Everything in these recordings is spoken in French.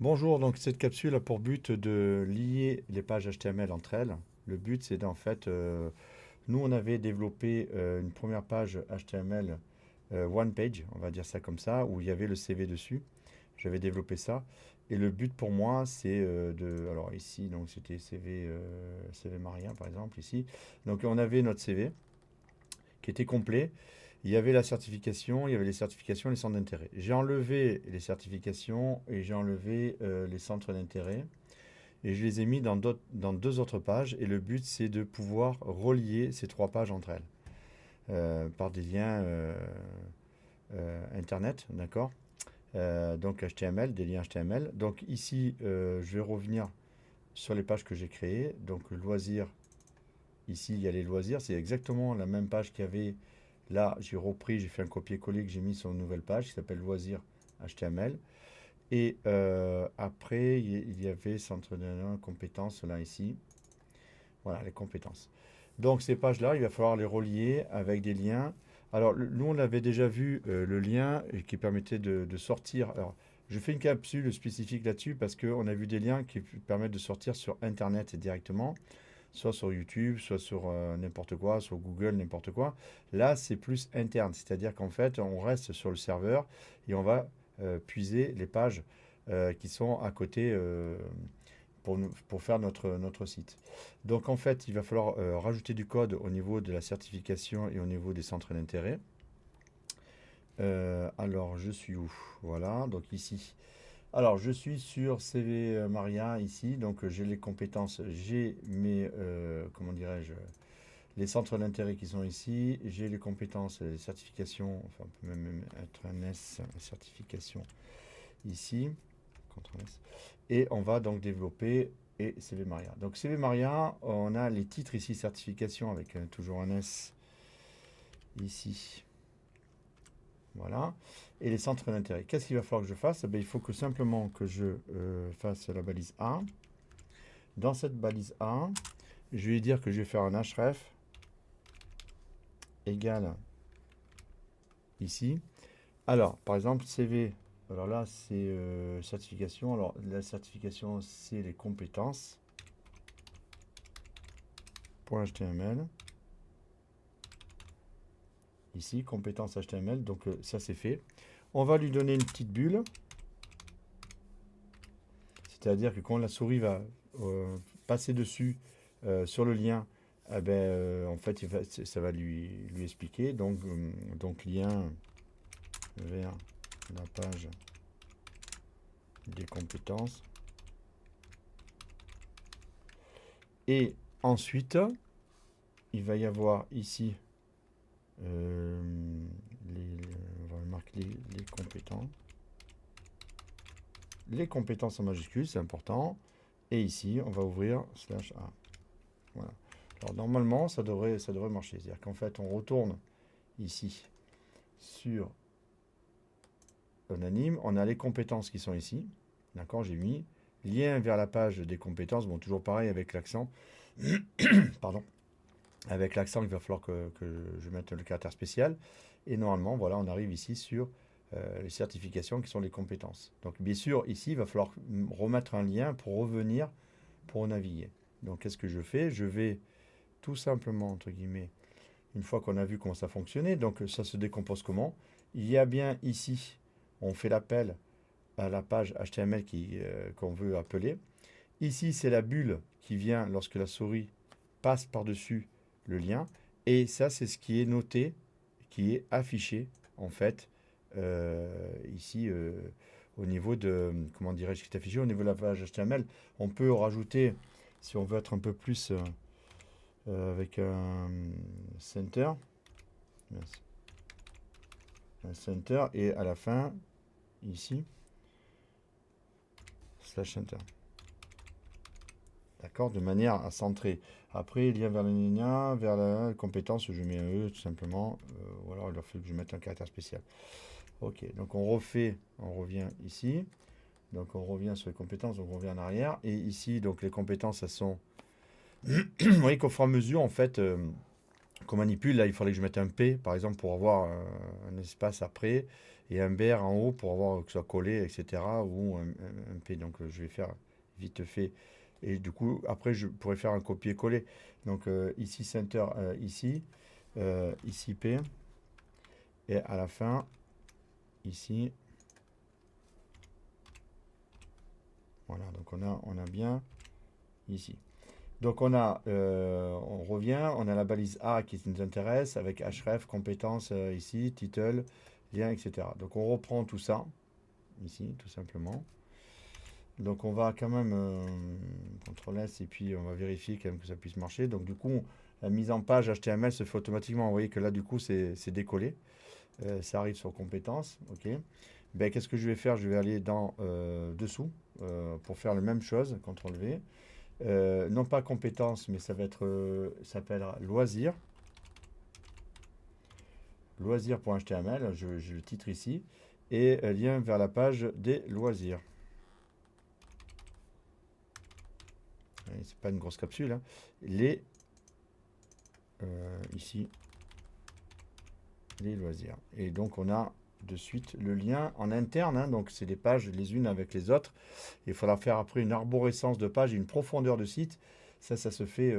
Bonjour, donc cette capsule a pour but de lier les pages HTML entre elles. Le but c'est d'en fait, nous on avait développé une première page HTML one page, on va dire ça comme ça, où il y avait le CV dessus. J'avais développé ça. Et le but pour moi c'est alors ici donc c'était CV Maria par exemple ici. Donc on avait notre CV qui était complet. Il y avait la certification, il y avait les certifications, les centres d'intérêt. J'ai enlevé les certifications et j'ai enlevé les centres d'intérêt et je les ai mis dans deux autres pages. Et le but, c'est de pouvoir relier ces trois pages entre elles par des liens Internet, d'accord. Donc HTML, des liens HTML. Donc ici, je vais revenir sur les pages que j'ai créées. Donc loisirs, ici, il y a les loisirs. C'est exactement la même page qu'il y avait. Là, j'ai repris, j'ai fait un copier-coller que j'ai mis sur une nouvelle page qui s'appelle loisirs HTML. Et après, il y avait centre de compétences, là, ici. Voilà, les compétences. Donc, ces pages-là, il va falloir les relier avec des liens. Alors, nous, on avait déjà vu le lien qui permettait de sortir. Alors, je fais une capsule spécifique là-dessus parce qu'on a vu des liens qui permettent de sortir sur Internet directement, soit sur YouTube, soit sur n'importe quoi, sur Google, n'importe quoi. Là, c'est plus interne, c'est-à-dire qu'en fait, on reste sur le serveur et on va puiser les pages qui sont à côté pour faire notre site. Donc en fait, il va falloir rajouter du code au niveau de la certification et au niveau des centres d'intérêt. Alors, je suis où? Voilà, donc ici. Alors, je suis sur CV Maria ici, donc j'ai les compétences, j'ai mes, comment dirais-je, les centres d'intérêt qui sont ici, j'ai les compétences, les certifications, enfin, on peut même être un S, certification ici, CTRL S, et on va donc développer et CV Maria. Donc CV Maria, on a les titres ici, certification avec toujours un S ici, voilà, et les centres d'intérêt. Qu'est-ce qu'il va falloir que je fasse? Eh bien, il faut que simplement que je fasse la balise A. Dans cette balise A, je vais dire que je vais faire un href égal ici. Alors, par exemple, CV. Alors là, c'est certification. Alors, la certification, c'est les compétences. .html. Ici, compétences HTML. Donc, ça, c'est fait. On va lui donner une petite bulle. C'est-à-dire que quand la souris va passer dessus sur le lien, eh ben, en fait, ça va lui expliquer. Donc, lien vers la page des compétences. Et ensuite, il va y avoir ici, on va marquer les compétences. Les compétences en majuscule, c'est important. Et ici, on va ouvrir /A. Voilà. Alors normalement, ça devrait marcher. C'est-à-dire qu'en fait, on retourne ici sur Anonyme. On a les compétences qui sont ici. D'accord, j'ai mis lien vers la page des compétences. Bon, toujours pareil avec l'accent. Pardon. Avec l'accent, il va falloir que je mette le caractère spécial. Et normalement, voilà, on arrive ici sur les certifications qui sont les compétences. Donc, bien sûr, ici, il va falloir remettre un lien pour revenir, pour naviguer. Donc, qu'est-ce que je fais? Je vais tout simplement, entre guillemets, une fois qu'on a vu comment ça fonctionnait, donc ça se décompose comment? Il y a bien ici, on fait l'appel à la page HTML qu'on veut appeler. Ici, c'est la bulle qui vient lorsque la souris passe par-dessus le lien. Et ça, c'est ce qui est noté, qui est affiché, en fait, ici, au niveau de, comment dirais-je, qui est affiché au niveau de la page HTML. On peut rajouter, si on veut être un peu plus avec un center, un center, et à la fin, ici, slash center. D'accord, de manière à centrer. Après, lien vers la vers la compétence, je mets un E tout simplement. Ou alors il leur faut que je mette un caractère spécial. Ok, donc on refait, on revient ici. Donc on revient sur les compétences, donc on revient en arrière. Et ici, donc les compétences, elles sont. Vous voyez qu'au fur et à mesure, en fait, qu'on manipule, là, il faudrait que je mette un P, par exemple, pour avoir un espace après. et un BR en haut pour avoir que ce soit collé, etc. ou un P. Donc je vais faire vite fait. Et du coup, après, je pourrais faire un copier-coller. Donc ici center, ici P, et à la fin, ici, voilà. Donc on a bien ici. Donc on revient, on a la balise A qui nous intéresse avec href, compétences ici, title, lien, etc. Donc on reprend tout ça ici, tout simplement. Donc on va quand même CTRL S et puis on va vérifier quand même que ça puisse marcher. Donc du coup, la mise en page HTML se fait automatiquement. Vous voyez que là du coup c'est décollé. Ça arrive sur compétences. Ok. Ben, qu'est-ce que je vais faire? Je vais aller dans dessous pour faire la même chose. CTRL V. Non pas compétences, mais ça va être, ça s'appellera loisirs. Loisirs.html, je le titre ici. Et lien vers la page des loisirs. C'est pas une grosse capsule. Hein. Ici, les loisirs. Et donc on a de suite le lien en interne. Hein, donc c'est des pages les unes avec les autres. Il faudra faire après une arborescence de pages, une profondeur de site. Ça se fait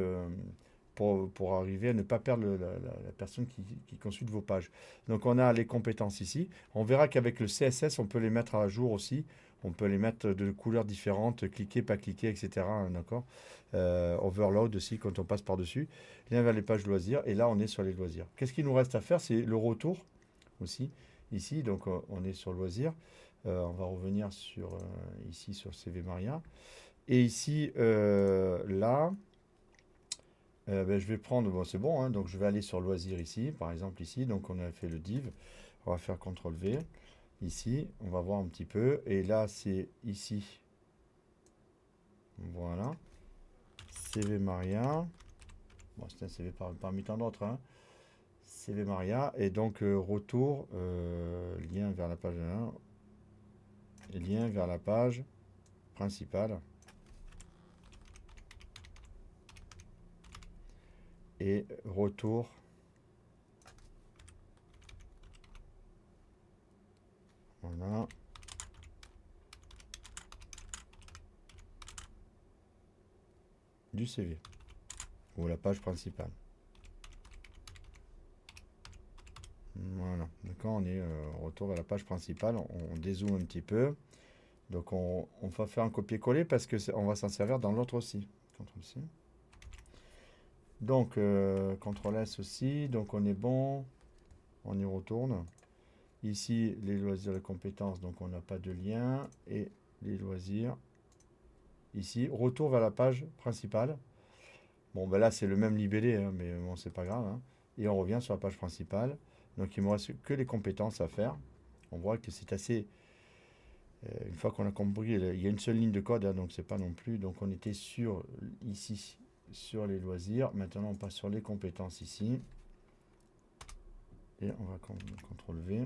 pour arriver à ne pas perdre la personne qui consulte vos pages. Donc on a les compétences ici. On verra qu'avec le CSS, on peut les mettre à jour aussi. On peut les mettre de couleurs différentes, cliquer, pas cliquer, etc. D'accord. Overload aussi quand on passe par-dessus. Lien vers les pages loisirs. Et là, on est sur les loisirs. Qu'est-ce qu'il nous reste à faire? C'est le retour aussi. Ici, donc on est sur loisirs. On va revenir sur ici sur CV Maria. Et ici, là, ben, je vais prendre, bon c'est bon, hein, donc je vais aller sur loisirs ici, par exemple ici, donc on a fait le div, on va faire CTRL V, ici, on va voir un petit peu, et là c'est ici, voilà, CV Maria, bon c'est un CV parmi tant d'autres, hein. CV Maria, et donc retour, lien vers la page 1, et lien vers la page principale, et retour, voilà, du CV, ou la page principale. Voilà, d'accord, on est retour à la page principale, on dézoome un petit peu. Donc on va faire un copier-coller parce que on va s'en servir dans l'autre aussi. CTRL-C. Donc CTRL-S aussi, donc on est bon, on y retourne. Ici, les loisirs et compétences, donc on n'a pas de lien. Et les loisirs, ici, retour vers la page principale. Bon, ben là, c'est le même libellé, hein, mais bon, c'est pas grave. Hein. Et on revient sur la page principale. Donc il ne me reste que les compétences à faire. On voit que c'est assez... une fois qu'on a compris, il y a une seule ligne de code, hein, donc c'est pas non plus. Donc on était sur ici, sur les loisirs. Maintenant on passe sur les compétences ici. Et on va CTRL V.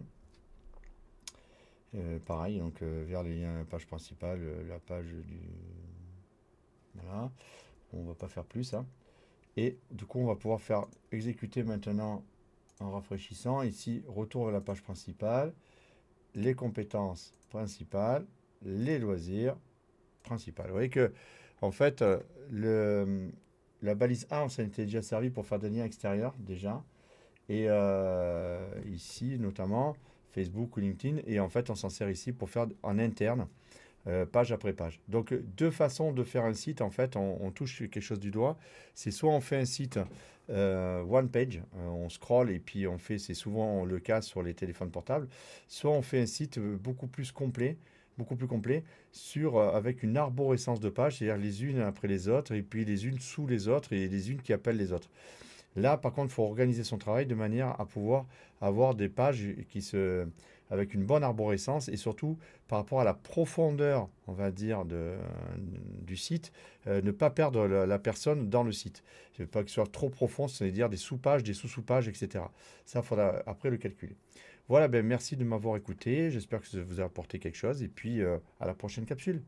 Pareil, donc vers les liens, la page principale, la page du... Voilà. On va pas faire plus. Hein. Et du coup on va pouvoir faire exécuter maintenant en rafraîchissant. Ici, retour à la page principale. Les compétences principales, les loisirs principales. Vous voyez que, en fait, la balise A, on s'en était déjà servi pour faire des liens extérieurs, déjà. Et ici, notamment, Facebook ou LinkedIn. Et en fait, on s'en sert ici pour faire en interne, page après page. Donc, deux façons de faire un site, en fait, on touche quelque chose du doigt. C'est soit on fait un site one page, on scroll et puis on fait, c'est souvent le cas sur les téléphones portables, soit on fait un site beaucoup plus complet, avec une arborescence de pages, c'est-à-dire les unes après les autres, et puis les unes sous les autres, et les unes qui appellent les autres. Là, par contre, il faut organiser son travail de manière à pouvoir avoir des pages avec une bonne arborescence et surtout par rapport à la profondeur, on va dire, du site, ne pas perdre la personne dans le site. Il ne faut pas que ce soit trop profond, c'est-à-dire des sous-pages, des sous-sous-pages, etc. Ça, il faudra après le calculer. Voilà, ben, merci de m'avoir écouté. J'espère que ça vous a apporté quelque chose et puis à la prochaine capsule.